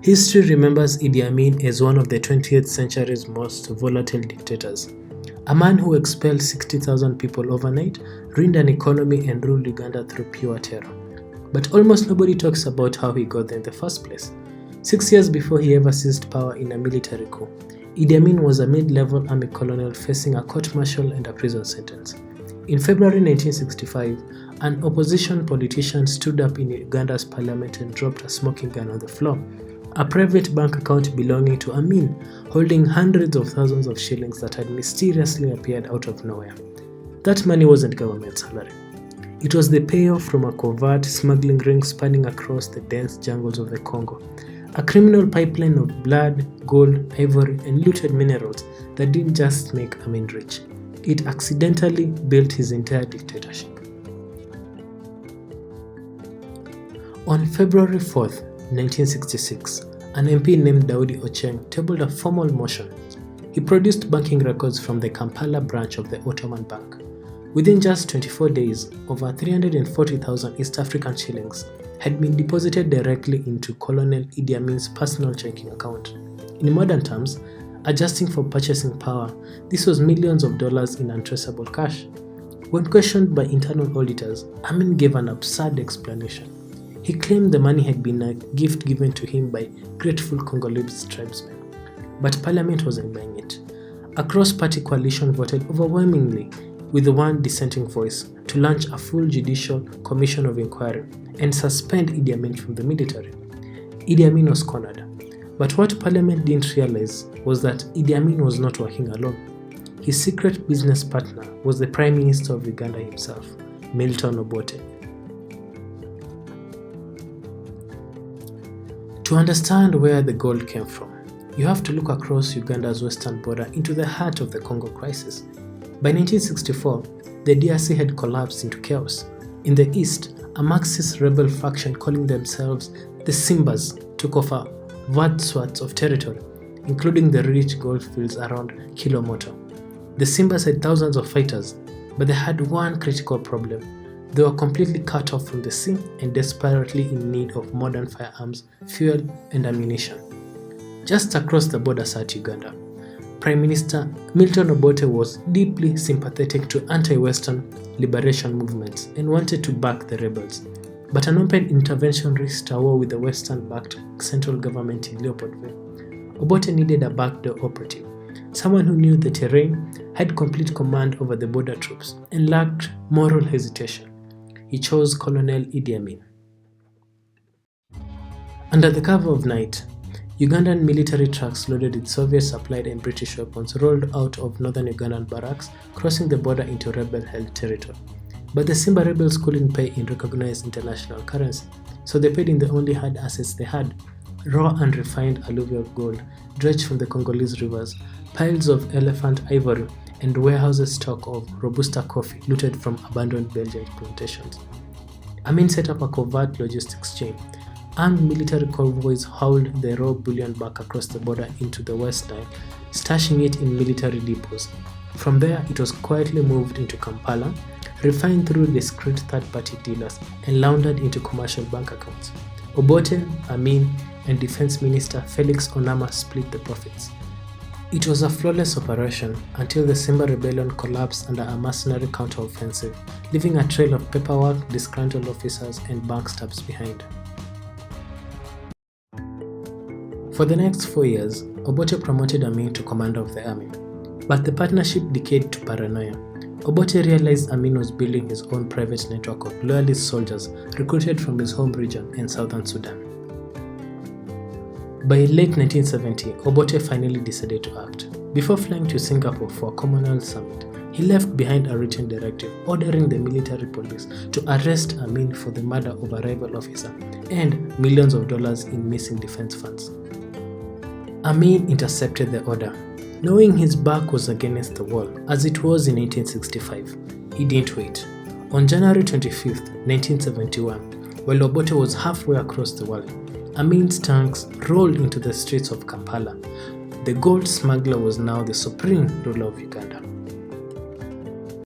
History remembers Idi Amin as one of the 20th century's most volatile dictators. A man who expelled 60,000 people overnight, ruined an economy and ruled Uganda through pure terror. But almost nobody talks about how he got there in the first place. 6 years before he ever seized power in a military coup, Idi Amin was a mid-level army colonel facing a court-martial and a prison sentence. In February 1965, an opposition politician stood up in Uganda's parliament and dropped a smoking gun on the floor. A private bank account belonging to Amin, holding hundreds of thousands of shillings that had mysteriously appeared out of nowhere. That money wasn't government salary. It was the payoff from a covert smuggling ring spanning across the dense jungles of the Congo, a criminal pipeline of blood, gold, ivory, and looted minerals that didn't just make Amin rich. It accidentally built his entire dictatorship. On February 4th, 1966, an MP named Daudi Ocheng tabled a formal motion. He produced banking records from the Kampala branch of the Ottoman Bank. Within just 24 days, over 340,000 East African shillings had been deposited directly into Colonel Idi Amin's personal checking account. In modern terms, adjusting for purchasing power, this was millions of dollars in untraceable cash. When questioned by internal auditors, Amin gave an absurd explanation. He claimed the money had been a gift given to him by grateful Congolese tribesmen, but Parliament wasn't buying it. A cross-party coalition voted overwhelmingly, with one dissenting voice, to launch a full judicial commission of inquiry and suspend Idi Amin from the military. Idi Amin was cornered, but what Parliament didn't realize was that Idi Amin was not working alone. His secret business partner was the Prime Minister of Uganda himself, Milton Obote. To understand where the gold came from, you have to look across Uganda's western border into the heart of the Congo crisis. By 1964, the DRC had collapsed into chaos. In the east, a Marxist rebel faction calling themselves the Simbas took over vast swaths of territory, including the rich gold fields around Kilomoto. The Simbas had thousands of fighters, but they had one critical problem. They were completely cut off from the sea and desperately in need of modern firearms, fuel, and ammunition. Just across the border sat Uganda. Prime Minister Milton Obote was deeply sympathetic to anti-Western liberation movements and wanted to back the rebels. But an open intervention risked a war with the Western-backed central government in Leopoldville. Obote needed a backdoor operative, someone who knew the terrain, had complete command over the border troops, and lacked moral hesitation. He chose Colonel Idi Amin. Under the cover of night, Ugandan military trucks loaded with Soviet-supplied and British weapons rolled out of northern Ugandan barracks, crossing the border into rebel-held territory. But the Simba rebels couldn't pay in recognized international currency, so they paid in the only hard assets they had: raw and refined alluvial gold dredged from the Congolese rivers, piles of elephant ivory, and warehouses stock of Robusta coffee looted from abandoned Belgian plantations. Amin set up a covert logistics chain. Armed military convoys hauled the raw bullion back across the border into the West Nile, stashing it in military depots. From there, it was quietly moved into Kampala, refined through discreet third-party dealers, and laundered into commercial bank accounts. Obote, Amin, and Defense Minister Felix Onama split the profits. It was a flawless operation until the Simba rebellion collapsed under a mercenary counter-offensive, leaving a trail of paperwork, disgruntled officers, and bank stabs behind. For the next 4 years, Obote promoted Amin to commander of the army, but the partnership decayed to paranoia. Obote realized Amin was building his own private network of loyalist soldiers recruited from his home region in southern Sudan. By late 1970, Obote finally decided to act. Before flying to Singapore for a Commonwealth summit, he left behind a written directive ordering the military police to arrest Amin for the murder of a rival officer and millions of dollars in missing defense funds. Amin intercepted the order. Knowing his back was against the wall, as it was in 1865, he didn't wait. On January 25, 1971, while Obote was halfway across the world, Amin's tanks rolled into the streets of Kampala. The gold smuggler was now the supreme ruler of Uganda.